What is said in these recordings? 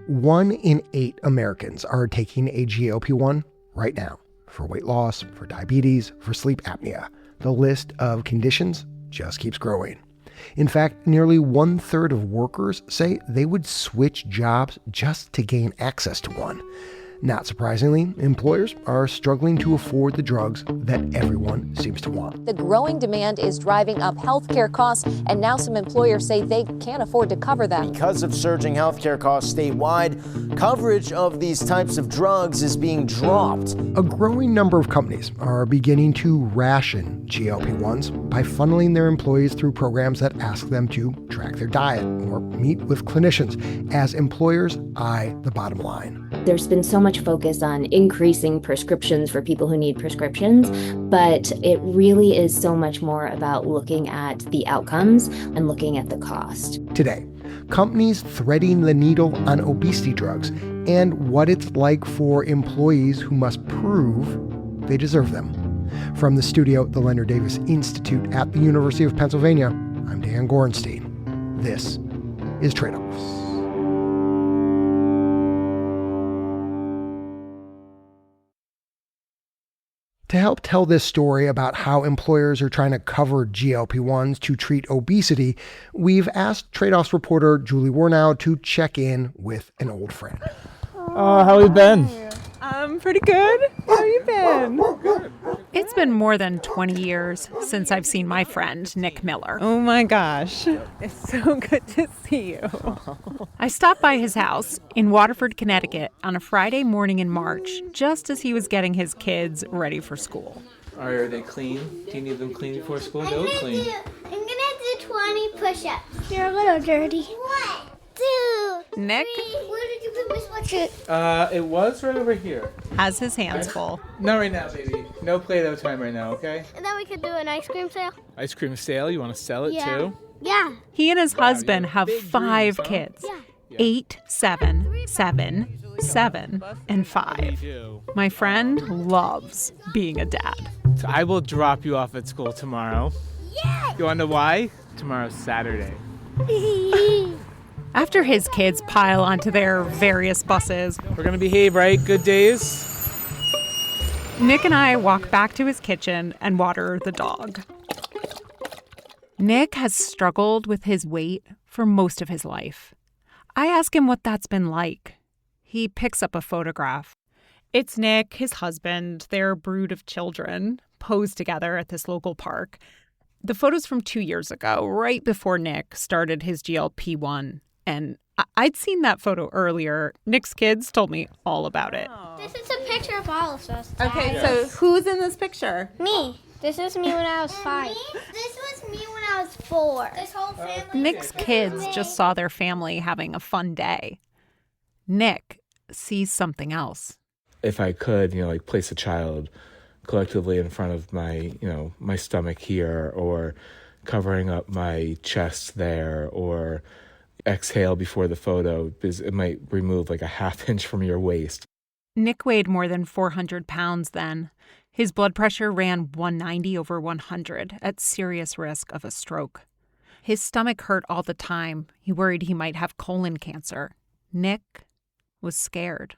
1 in 8 Americans are taking a GLP-1 right now for weight loss, for diabetes, for sleep apnea. The list of conditions just keeps growing. In fact, nearly 1/3 of workers say they would switch jobs just to gain access to one. Not surprisingly, employers are struggling to afford the drugs that everyone seems to want. The growing demand is driving up healthcare costs, and now some employers say they can't afford to cover them. Because of surging healthcare costs statewide, coverage of these types of drugs is being dropped. A growing number of companies are beginning to ration GLP-1s by funneling their employees through programs that ask them to track their diet or meet with clinicians as employers eye the bottom line. There's been so much focus on increasing prescriptions for people who need prescriptions, but it really is so much more about looking at the outcomes and looking at the cost. Today, companies threading the needle on obesity drugs and what it's like for employees who must prove they deserve them. From the studio at the Leonard Davis Institute at the University of Pennsylvania, I'm Dan Gorenstein. This is Tradeoffs. To help tell this story about how employers are trying to cover GLP-1s to treat obesity, we've asked Tradeoffs reporter Julie Warnow to check in with an old friend. How have you been? Pretty good. How have you been? Good. It's been more than 20 years since I've seen my friend, Nick Miller. Oh my gosh. It's so good to see you. I stopped by his house in Waterford, Connecticut on a Friday morning in March, just as he was getting his kids ready for school. Are they clean? Do you need them clean before school? They look clean. I'm gonna do 20 push-ups. You're a little dirty. 1, 2, Nick 3. Where did you put my sweatshirt? It was right over here. has his hands full. Not right now, baby. No Play-Doh time right now, okay? And then we could do an ice cream sale. Ice cream sale? You want to sell it Yeah. too? Yeah. He and his husband you have have big 5 dreams, huh? kids. Yeah. 8, 7, 7, 7, and 5. My friend loves being a dad. So I will drop you off at school tomorrow. Yeah. You want to know why? Tomorrow's Saturday. After his kids pile onto their various buses, We're going to behave, right? Good days? Nick and I walk back to his kitchen and water the dog. Nick has struggled with his weight for most of his life. I ask him what that's been like. He picks up a photograph. It's Nick, his husband, their brood of children, posed together at this local park. The photo's from 2 years ago, right before Nick started his GLP-1. And I'd seen that photo earlier. Nick's kids told me all about it. This is a picture of all of us. Okay, so who's in this picture? Me. This is me when I was 5. This was me when I was 4. This whole family. Nick's kids just saw their family having a fun day. Nick sees something else. If I could, place a child collectively in front of my, my stomach here, or covering up my chest there, or exhale before the photo, because it might remove like a ½ inch from your waist. Nick weighed more than 400 pounds then. His blood pressure ran 190/100 at serious risk of a stroke. His stomach hurt all the time. He worried he might have colon cancer. Nick was scared.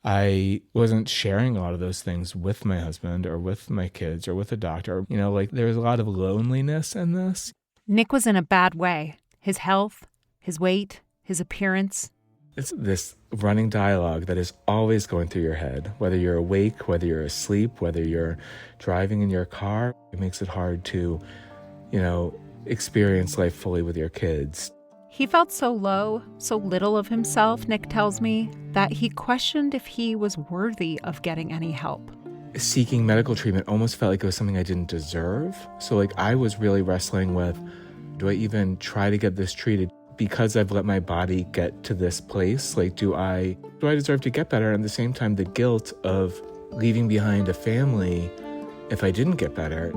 I wasn't sharing a lot of those things with my husband or with my kids or with a doctor. There was a lot of loneliness in this. Nick was in a bad way. His health, his weight, his appearance. It's this running dialogue that is always going through your head, whether you're awake, whether you're asleep, whether you're driving in your car. It makes it hard to, experience life fully with your kids. He felt so low, so little of himself, Nick tells me, that he questioned if he was worthy of getting any help. Seeking medical treatment almost felt like it was something I didn't deserve. So I was really wrestling with, do I even try to get this treated? Because I've let my body get to this place, do I deserve to get better? And at the same time, the guilt of leaving behind a family if I didn't get better.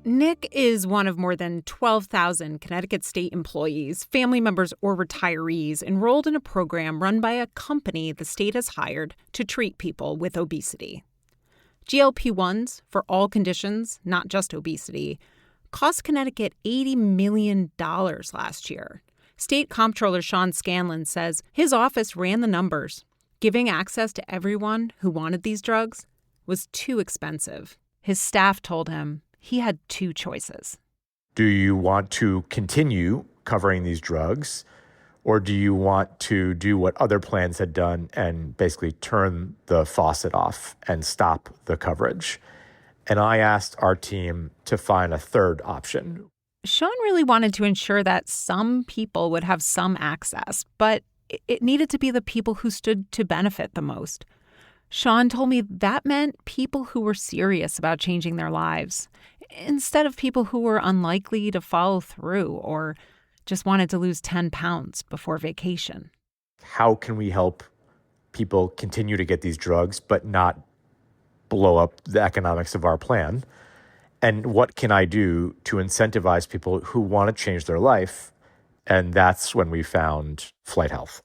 Nick is one of more than 12,000 Connecticut state employees, family members, or retirees enrolled in a program run by a company the state has hired to treat people with obesity. GLP-1s, for all conditions, not just obesity, cost Connecticut $80 million last year. State Comptroller Sean Scanlon says his office ran the numbers. Giving access to everyone who wanted these drugs was too expensive. His staff told him he had two choices. Do you want to continue covering these drugs, or do you want to do what other plans had done and basically turn the faucet off and stop the coverage? And I asked our team to find a third option. Sean really wanted to ensure that some people would have some access, but it needed to be the people who stood to benefit the most. Sean told me that meant people who were serious about changing their lives, instead of people who were unlikely to follow through or just wanted to lose 10 pounds before vacation. How can we help people continue to get these drugs but not blow up the economics of our plan? And what can I do to incentivize people who want to change their life? And that's when we found Flyte Health.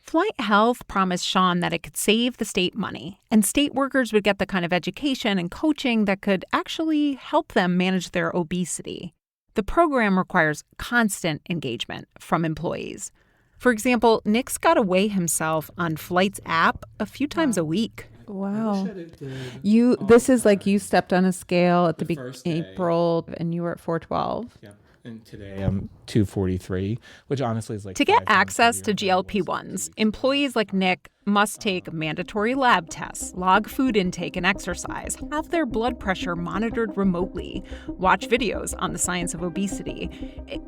Flyte Health promised Sean that it could save the state money, and state workers would get the kind of education and coaching that could actually help them manage their obesity. The program requires constant engagement from employees. For example, Nick's got to weigh himself on Flyte's app a few times a week. Wow. This is like you stepped on a scale at the beginning of April and you were at 412. Yeah. And today I'm 243, which honestly is like... To get access to GLP-1s, employees like Nick must take mandatory lab tests, log food intake and exercise, have their blood pressure monitored remotely, watch videos on the science of obesity.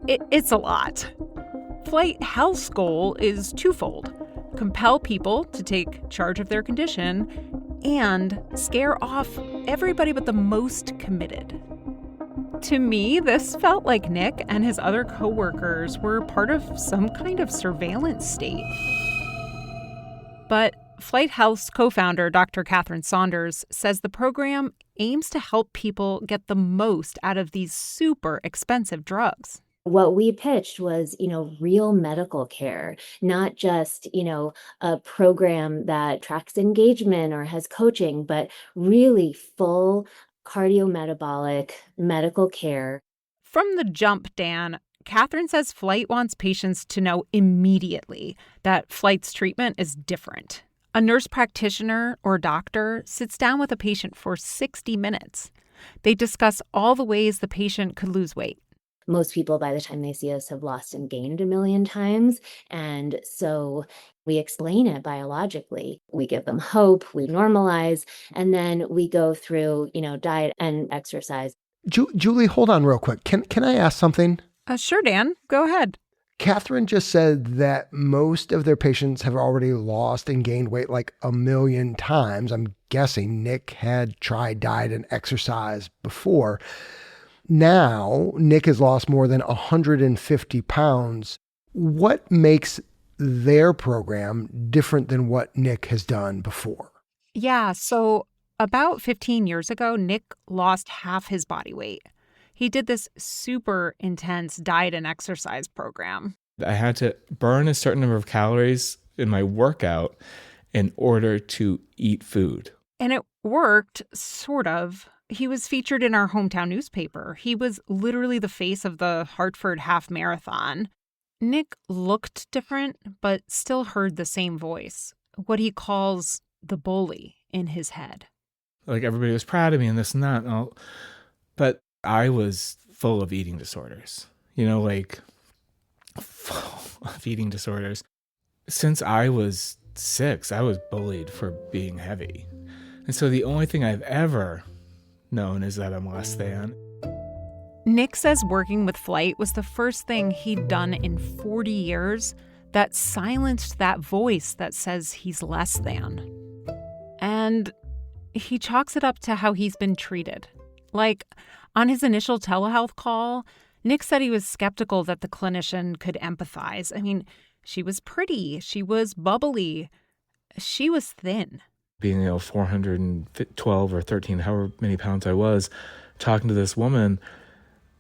It's a lot. Flyte Health's goal is twofold: compel people to take charge of their condition and scare off everybody but the most committed. To me, this felt like Nick and his other coworkers were part of some kind of surveillance state. But Flyte Health's co-founder, Dr. Katherine Saunders, says the program aims to help people get the most out of these super expensive drugs. What we pitched was, real medical care, not just, a program that tracks engagement or has coaching, but really full cardiometabolic medical care. From the jump, Dan, Katherine says Flyte wants patients to know immediately that Flyte's treatment is different. A nurse practitioner or doctor sits down with a patient for 60 minutes. They discuss all the ways the patient could lose weight. Most people, by the time they see us, have lost and gained 1 million times. And so we explain it biologically. We give them hope, we normalize, and then we go through, diet and exercise. Julie, hold on real quick. Can I ask something? Sure, Dan. Go ahead. Katherine just said that most of their patients have already lost and gained weight like 1 million times. I'm guessing Nick had tried diet and exercise before. Now, Nick has lost more than 150 pounds. What makes their program different than what Nick has done before? Yeah, so about 15 years ago, Nick lost half his body weight. He did this super intense diet and exercise program. I had to burn a certain number of calories in my workout in order to eat food. And it worked, sort of. He was featured in our hometown newspaper. He was literally the face of the Hartford Half Marathon. Nick looked different, but still heard the same voice, what he calls the bully in his head. Like everybody was proud of me and this and that. But I was full of eating disorders, full of eating disorders. Since I was 6, I was bullied for being heavy. And so the only thing I've ever known is that I'm less than. Nick says working with Flyte was the first thing he'd done in 40 years that silenced that voice that says he's less than. And he chalks it up to how he's been treated. Like, on his initial telehealth call, Nick said he was skeptical that the clinician could empathize. I mean, she was pretty, she was bubbly, she was thin. Being 412 or 13, however many pounds I was, talking to this woman,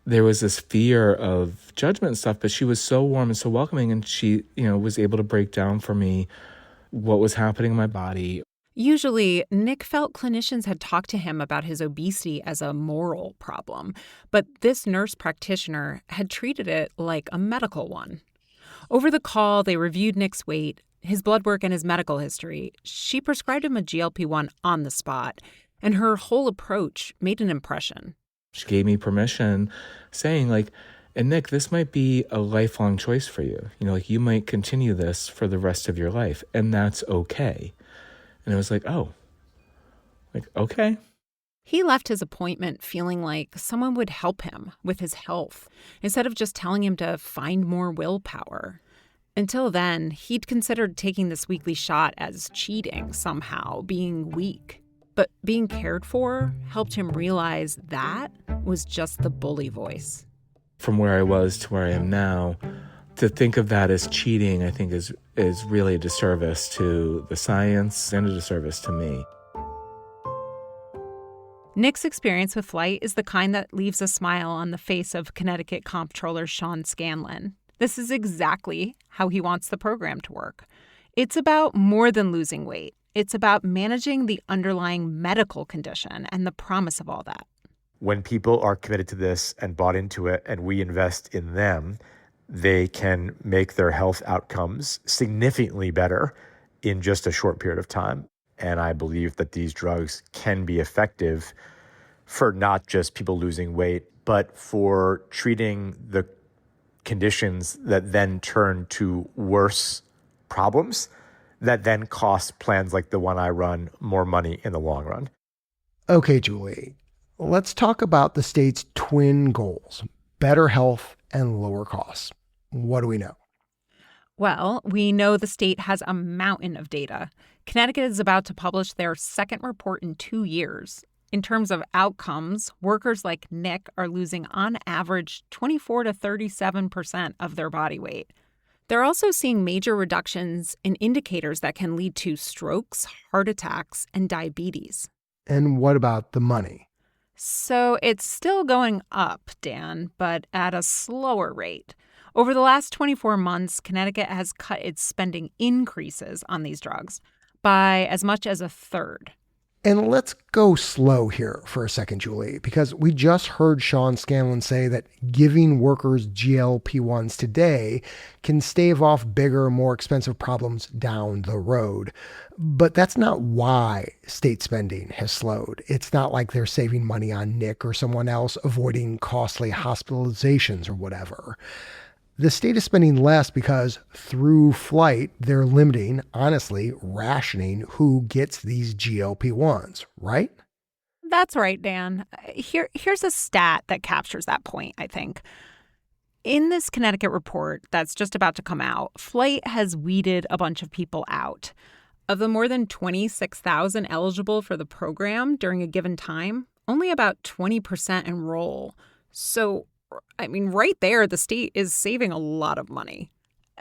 there was this fear of judgment and stuff, but she was so warm and so welcoming, and she, was able to break down for me what was happening in my body. Usually, Nick felt clinicians had talked to him about his obesity as a moral problem, but this nurse practitioner had treated it like a medical one. Over the call, they reviewed Nick's weight, his blood work, and his medical history. She prescribed him a GLP-1 on the spot, and her whole approach made an impression. She gave me permission, saying, like, and Nick, this might be a lifelong choice for you. You know, like, you might continue this for the rest of your life, and that's okay. And I was like, oh, like, okay. He left his appointment feeling like someone would help him with his health, instead of just telling him to find more willpower. Until then, he'd considered taking this weekly shot as cheating somehow, being weak. But being cared for helped him realize that was just the bully voice. From where I was to where I am now, to think of that as cheating, I think is really a disservice to the science and a disservice to me. Nick's experience with Flyte is the kind that leaves a smile on the face of Connecticut Comptroller Scanlon. This is exactly how he wants the program to work. It's about more than losing weight. It's about managing the underlying medical condition and the promise of all that. When people are committed to this and bought into it and we invest in them, they can make their health outcomes significantly better in just a short period of time. And I believe that these drugs can be effective for not just people losing weight, but for treating the conditions that then turn to worse problems that then cost plans like the one I run more money in the long run. Okay, Julie, let's talk about the state's twin goals, better health and lower costs. What do we know? Well, we know the state has a mountain of data. Connecticut is about to publish their second report in 2 years. In terms of outcomes, workers like Nick are losing on average 24 to 37% of their body weight. They're also seeing major reductions in indicators that can lead to strokes, heart attacks, and diabetes. And what about the money? So it's still going up, Dan, but at a slower rate. Over the last 24 months, Connecticut has cut its spending increases on these drugs by as much as a third. And let's go slow here for a second, Julie, because we just heard Scanlon say that giving workers GLP-1s today can stave off bigger, more expensive problems down the road. But that's not why state spending has slowed. It's not like they're saving money on Nick or someone else, avoiding costly hospitalizations or whatever. The state is spending less because through Flyte, they're limiting, honestly, rationing who gets these GLP-1s, right? That's right, Dan. Here's a stat that captures that point, I think. In this Connecticut report that's just about to come out, Flyte has weeded a bunch of people out. Of the more than 26,000 eligible for the program during a given time, only about 20% enroll. So, I mean, right there, the state is saving a lot of money.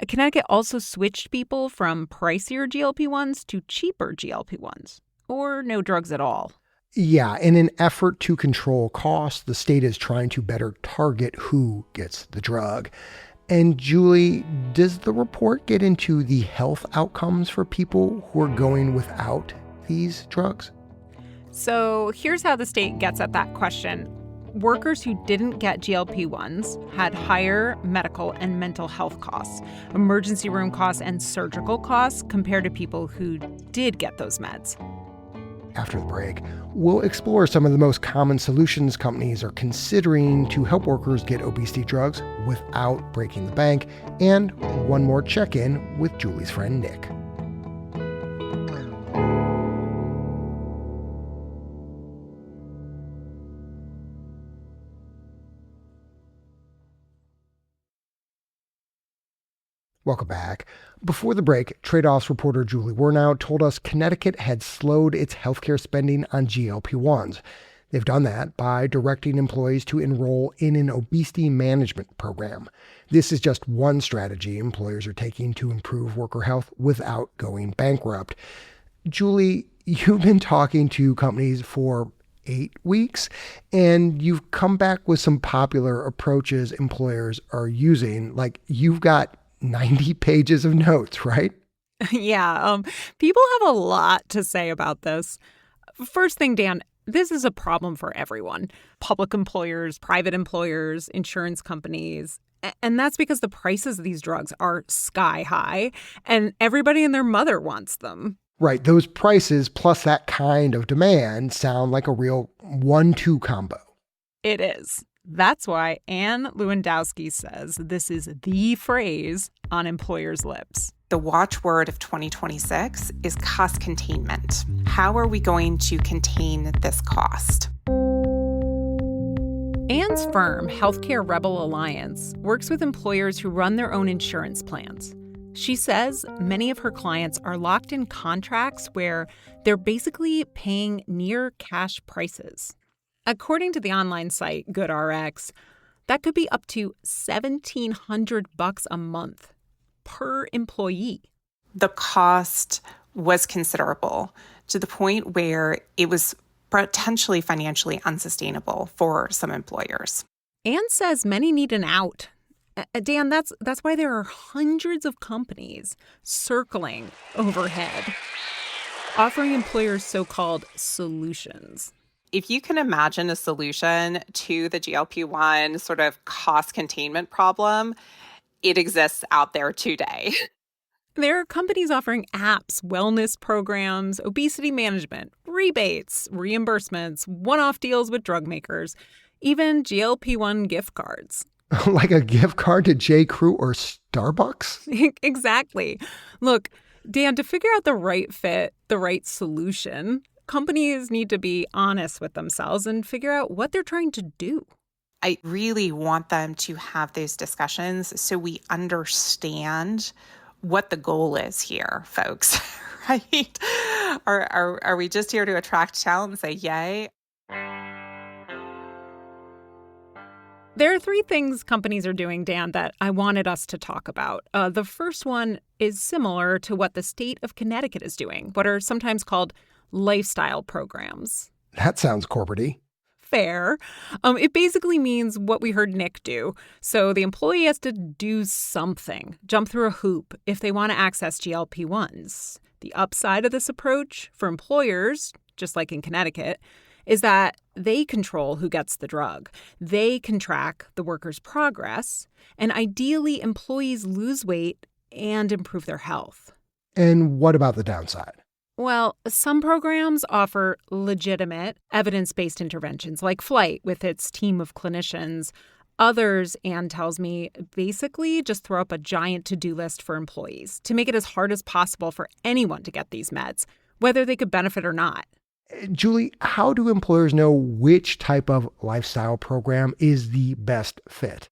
Connecticut also switched people from pricier GLP-1s to cheaper GLP-1s, or no drugs at all. Yeah, in an effort to control costs, the state is trying to better target who gets the drug. And Julie, does the report get into the health outcomes for people who are going without these drugs? So here's how the state gets at that question. Workers who didn't get GLP-1s had higher medical and mental health costs, emergency room costs, and surgical costs compared to people who did get those meds. After the break, we'll explore some of the most common solutions companies are considering to help workers get obesity drugs without breaking the bank, and one more check-in with Julie's friend Nick. Welcome back. Before the break, Tradeoffs reporter Julie Wernow told us Connecticut had slowed its healthcare spending on GLP-1s. They've done that by directing employees to enroll in an obesity management program. This is just one strategy employers are taking to improve worker health without going bankrupt. Julie, you've been talking to companies for 8 weeks, and you've come back with some popular approaches employers are using. Like, you've got 90 pages of notes, right? Yeah, people have a lot to say about this. First thing, Dan, this is a problem for everyone. Public employers, private employers, insurance companies. And that's because the prices of these drugs are sky high, and everybody and their mother wants them. Right. Those prices plus that kind of demand sound like a real 1-2 combo. It is. That's why Anne Lewandowski says this is the phrase on employers' lips. The watchword of 2026 is cost containment. How are we going to contain this cost? Anne's firm, Healthcare Rebel Alliance, works with employers who run their own insurance plans. She says many of her clients are locked in contracts where they're basically paying near cash prices. According to the online site GoodRx, that could be up to $1,700 a month per employee. The cost was considerable to the point where it was potentially financially unsustainable for some employers. Anne says many need an out. Dan, that's why there are hundreds of companies circling overhead, offering employers so-called solutions. If you can imagine a solution to the GLP-1 sort of cost containment problem, it exists out there today. There are companies offering apps, wellness programs, obesity management, rebates, reimbursements, one-off deals with drug makers, even GLP-1 gift cards. Like a gift card to J. Crew or Starbucks? Exactly. Look, Dan, to figure out the right fit, the right solution, companies need to be honest with themselves and figure out what they're trying to do. I really want them to have those discussions so we understand what the goal is here, folks, right? Are we just here to attract talent and say yay? There are 3 things companies are doing, Dan, that I wanted us to talk about. The first one is similar to what the state of Connecticut is doing, what are sometimes called lifestyle programs. That sounds corporate-y. Fair. It basically means what we heard Nick do. So the employee has to do something, jump through a hoop if they want to access GLP-1s. The upside of this approach for employers, just like in Connecticut, is that they control who gets the drug. They can track the worker's progress, and ideally employees lose weight and improve their health. And what about the downside? Well, some programs offer legitimate, evidence-based interventions, like Flyte with its team of clinicians. Others, Anne tells me, basically just throw up a giant to-do list for employees to make it as hard as possible for anyone to get these meds, whether they could benefit or not. Julie, how do employers know which type of lifestyle program is the best fit?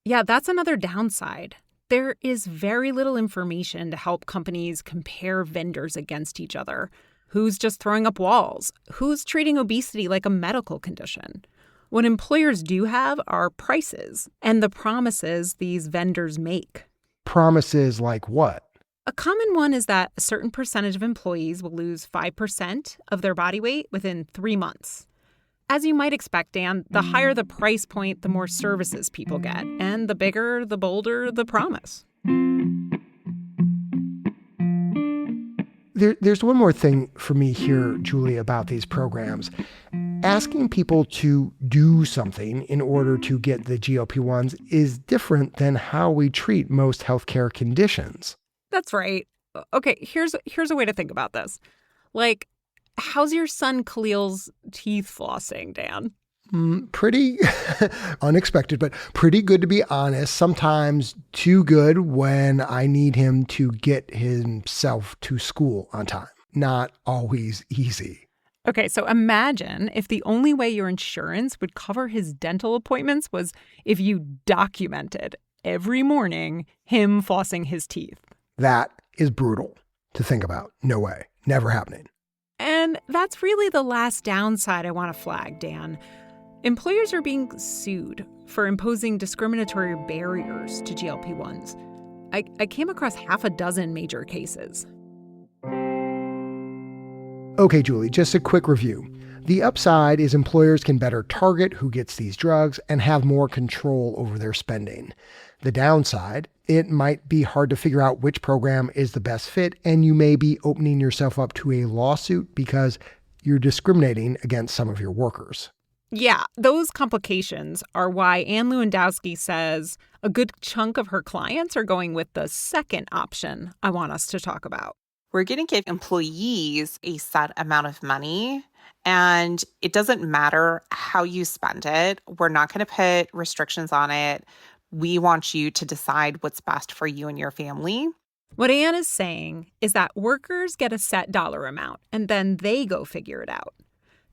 Yeah, that's another downside. There is very little information to help companies compare vendors against each other. Who's just throwing up walls? Who's treating obesity like a medical condition? What employers do have are prices and the promises these vendors make. Promises like what? A common one is that a certain percentage of employees will lose 5% of their body weight within 3 months. As you might expect, Dan, the higher the price point, the more services people get, and the bigger, the bolder the promise. There's one more thing for me here, Julie, about these programs. Asking people to do something in order to get the GLP-1s is different than how we treat most healthcare conditions. That's right. Okay, here's a way to think about this. Like, how's your son Khalil's teeth flossing, Dan? Pretty unexpected, but pretty good, to be honest. Sometimes too good when I need him to get himself to school on time. Not always easy. Okay, so imagine if the only way your insurance would cover his dental appointments was if you documented every morning him flossing his teeth. That is brutal to think about. No way. Never happening. And that's really the last downside I want to flag, Dan. Employers are being sued for imposing discriminatory barriers to GLP-1s. I came across half a dozen major cases. Okay, Julie, just a quick review. The upside is employers can better target who gets these drugs and have more control over their spending. The downside, it might be hard to figure out which program is the best fit, and you may be opening yourself up to a lawsuit because you're discriminating against some of your workers. Yeah, those complications are why Ann Lewandowski says a good chunk of her clients are going with the second option I want us to talk about. We're going to give employees a set amount of money, and it doesn't matter how you spend it. We're not going to put restrictions on it. We want you to decide what's best for you and your family. What Ann is saying is that workers get a set dollar amount, and then they go figure it out.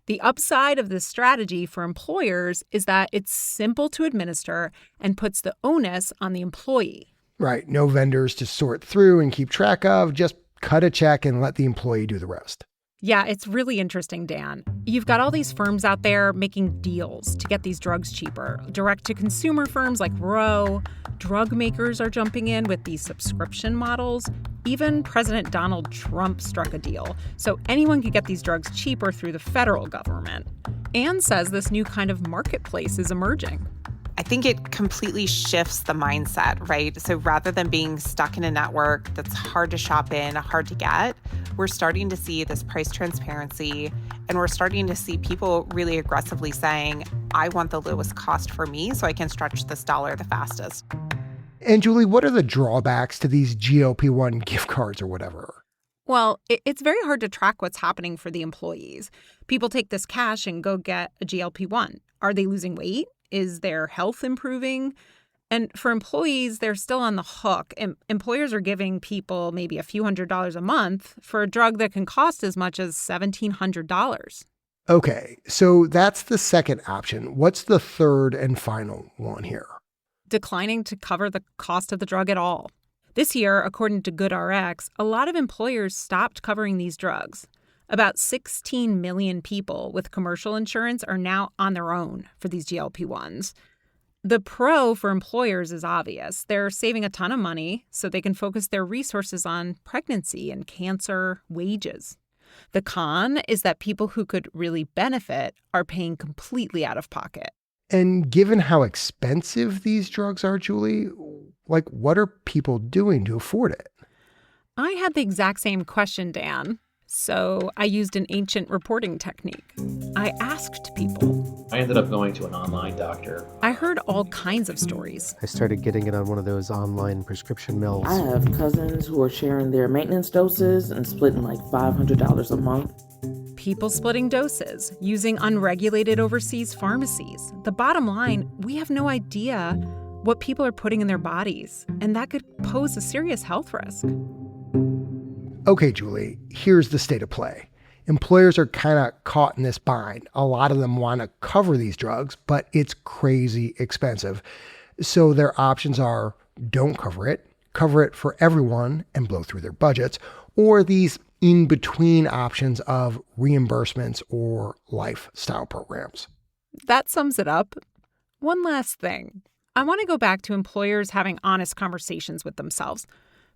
The upside of this strategy for employers is that it's simple to administer and puts the onus on the employee. Right. No vendors to sort through and keep track of. Just cut a check and let the employee do the rest. Yeah, it's really interesting, Dan. You've got all these firms out there making deals to get these drugs cheaper. Direct-to-consumer firms like Roe. Drug makers are jumping in with these subscription models. Even President Donald Trump struck a deal, so anyone could get these drugs cheaper through the federal government. Ann says this new kind of marketplace is emerging. I think it completely shifts the mindset, right? So rather than being stuck in a network that's hard to shop in, hard to get, we're starting to see this price transparency, and we're starting to see people really aggressively saying, I want the lowest cost for me so I can stretch this dollar the fastest. And Julie, what are the drawbacks to these GLP-1 gift cards or whatever? Well, it's very hard to track what's happening for the employees. People take this cash and go get a GLP-1. Are they losing weight? Is their health improving? And for employees, they're still on the hook. Employers are giving people maybe a few $100s a month for a drug that can cost as much as $1,700. Okay, so that's the second option. What's the third and final one here? Declining to cover the cost of the drug at all. This year, according to GoodRx, a lot of employers stopped covering these drugs. About 16 million people with commercial insurance are now on their own for these GLP-1s. The pro for employers is obvious. They're saving a ton of money so they can focus their resources on pregnancy and cancer, wages. The con is that people who could really benefit are paying completely out of pocket. And given how expensive these drugs are, Julie, what are people doing to afford it? I had the exact same question, Dan. So I used an ancient reporting technique. I asked people. I ended up going to an online doctor. I heard all kinds of stories. I started getting it on one of those online prescription mills. I have cousins who are sharing their maintenance doses and splitting like $500 a month. People splitting doses, using unregulated overseas pharmacies. The bottom line, we have no idea what people are putting in their bodies, and that could pose a serious health risk. Okay, Julie, here's the state of play. Employers are kind of caught in this bind. A lot of them want to cover these drugs, but it's crazy expensive. So their options are don't cover it for everyone and blow through their budgets, or these in-between options of reimbursements or lifestyle programs. That sums it up. One last thing. I want to go back to employers having honest conversations with themselves.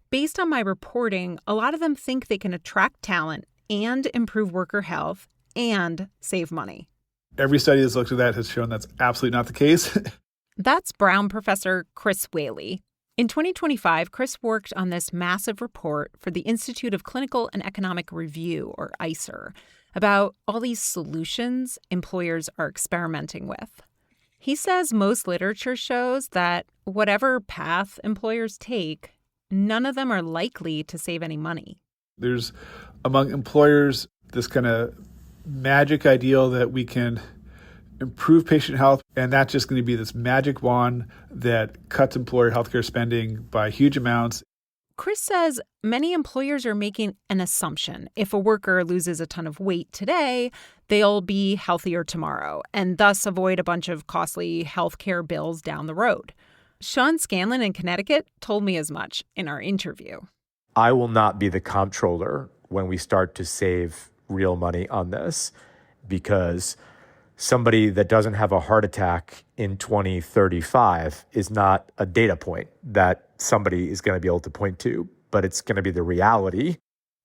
Based on my reporting, a lot of them think they can attract talent and improve worker health and save money. Every study that's looked at that has shown that's absolutely not the case. That's Brown professor Chris Whaley. In 2025, Chris worked on this massive report for the Institute of Clinical and Economic Review, or ICER, about all these solutions employers are experimenting with. He says most literature shows that whatever path employers take, none of them are likely to save any money. There's, among employers, this kind of magic ideal that we can improve patient health, and that's just going to be this magic wand that cuts employer healthcare spending by huge amounts. Chris says many employers are making an assumption. If a worker loses a ton of weight today, they'll be healthier tomorrow, and thus avoid a bunch of costly healthcare bills down the road. Sean Scanlon in Connecticut told me as much in our interview. I will not be the comptroller when we start to save real money on this, because somebody that doesn't have a heart attack in 2035 is not a data point that somebody is going to be able to point to, but it's going to be the reality.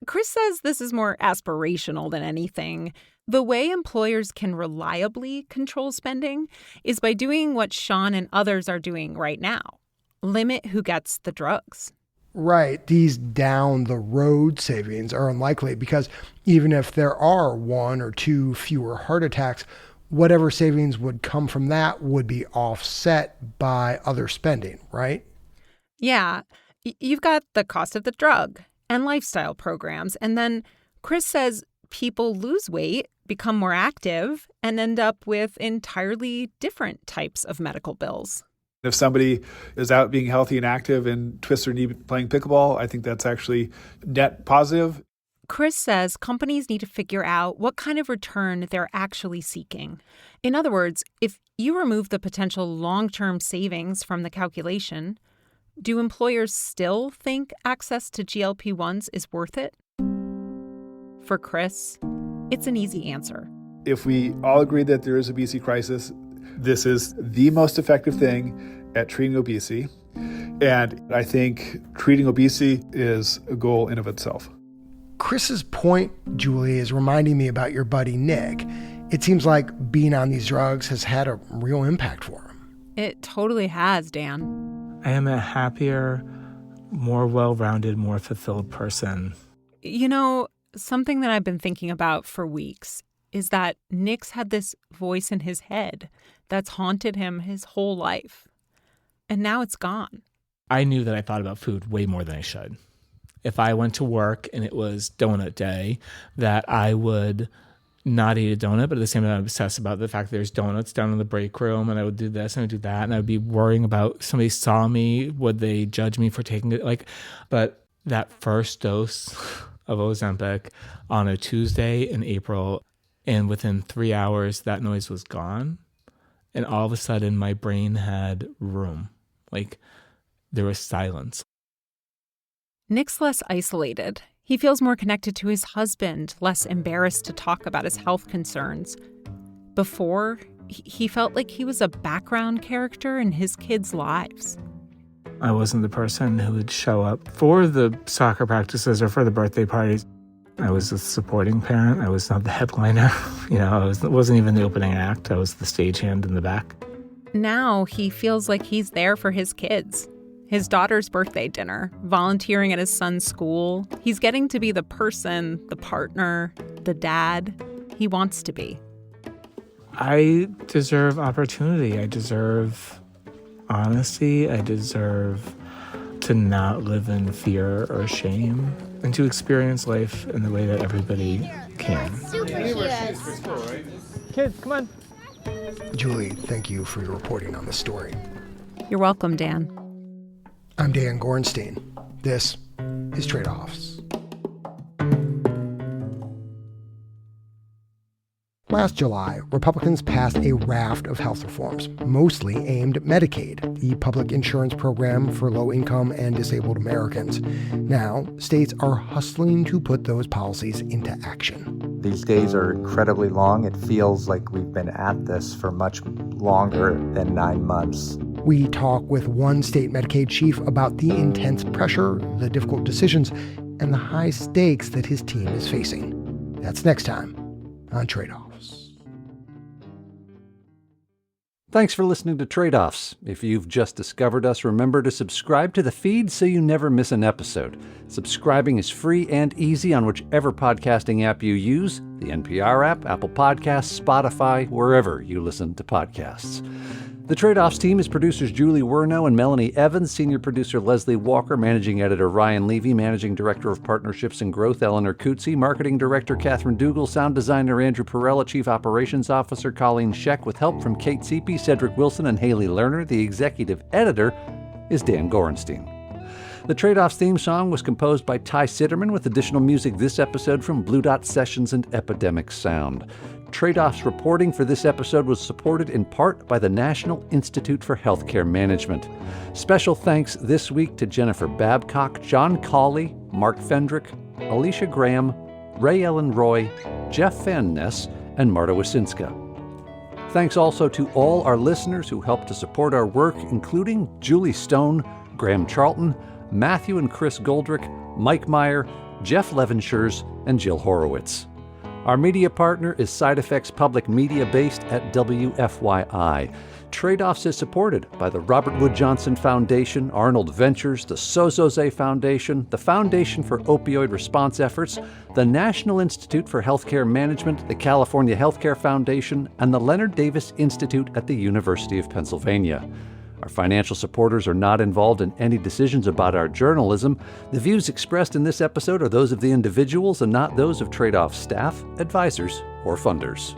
Chris says this is more aspirational than anything. The way employers can reliably control spending is by doing what Sean and others are doing right now. Limit who gets the drugs. Right. These down-the-road savings are unlikely because even if there are one or two fewer heart attacks, whatever savings would come from that would be offset by other spending, right? Yeah. You've got the cost of the drug and lifestyle programs. And then Chris says people lose weight, become more active, and end up with entirely different types of medical bills. If somebody is out being healthy and active and twists their knee playing pickleball, I think that's actually net positive. Chris says companies need to figure out what kind of return they're actually seeking. In other words, if you remove the potential long-term savings from the calculation, do employers still think access to GLP-1s is worth it? For Chris, it's an easy answer. If we all agree that there is an obesity crisis, this is the most effective thing at treating obesity. And I think treating obesity is a goal in of itself. Chris's point, Julie, is reminding me about your buddy Nick. It seems like being on these drugs has had a real impact for him. It totally has, Dan. I am a happier, more well-rounded, more fulfilled person. You know, something that I've been thinking about for weeks is that Nick's had this voice in his head that's haunted him his whole life. And now it's gone. I knew that I thought about food way more than I should. If I went to work and it was donut day, that I would not eat a donut, but at the same time, I'm obsessed about the fact that there's donuts down in the break room, and I would do this and I would do that, and I would be worrying about somebody saw me, would they judge me for taking it? But that first dose of Ozempic on a Tuesday in April, and within 3 hours, that noise was gone. And all of a sudden, my brain had room. There was silence. Nick's less isolated. He feels more connected to his husband, less embarrassed to talk about his health concerns. Before, he felt like he was a background character in his kids' lives. I wasn't the person who would show up for the soccer practices or for the birthday parties. I was a supporting parent. I was not the headliner. I wasn't even the opening act. I was the stagehand in the back. Now he feels like he's there for his kids. His daughter's birthday dinner, volunteering at his son's school. He's getting to be the person, the partner, the dad he wants to be. I deserve opportunity. I deserve honesty. I deserve to not live in fear or shame and to experience life in the way that everybody can. Superheroes. Kids, come on. Julie, thank you for your reporting on this story. You're welcome, Dan. I'm Dan Gorenstein. This is Tradeoffs. Last July, Republicans passed a raft of health reforms, mostly aimed at Medicaid, the public insurance program for low-income and disabled Americans. Now, states are hustling to put those policies into action. These days are incredibly long. It feels like we've been at this for much longer than 9 months. We talk with one state Medicaid chief about the intense pressure, the difficult decisions, and the high stakes that his team is facing. That's next time on Tradeoffs. Thanks for listening to Tradeoffs. If you've just discovered us, remember to subscribe to the feed so you never miss an episode. Subscribing is free and easy on whichever podcasting app you use, the NPR app, Apple Podcasts, Spotify, wherever you listen to podcasts. The Tradeoffs team is producers Julie Werno and Melanie Evans, senior producer Leslie Walker, managing editor Ryan Levy, managing director of partnerships and growth Eleanor Coetzee, marketing director Katherine Dougal, sound designer Andrew Perella, chief operations officer Colleen Scheck, with help from Kate Seepy, Cedric Wilson, and Haley Lerner. The executive editor is Dan Gorenstein. The Tradeoffs theme song was composed by Ty Sitterman, with additional music this episode from Blue Dot Sessions and Epidemic Sound. Tradeoffs reporting for this episode was supported in part by the National Institute for Healthcare Management. Special thanks this week to Jennifer Babcock, John Cawley, Mark Fendrick, Alicia Graham, Ray Ellen Roy, Jeff Van Ness, and Marta Wasinska. Thanks also to all our listeners who helped to support our work, including Julie Stone, Graham Charlton, Matthew and Chris Goldrick, Mike Meyer, Jeff Levenshires, and Jill Horowitz. Our media partner is Side Effects Public Media based at WFYI. Tradeoffs is supported by the Robert Wood Johnson Foundation, Arnold Ventures, the Sozoze Foundation, the Foundation for Opioid Response Efforts, the National Institute for Healthcare Management, the California Healthcare Foundation, and the Leonard Davis Institute at the University of Pennsylvania. Our financial supporters are not involved in any decisions about our journalism. The views expressed in this episode are those of the individuals and not those of Tradeoffs staff, advisors, or funders.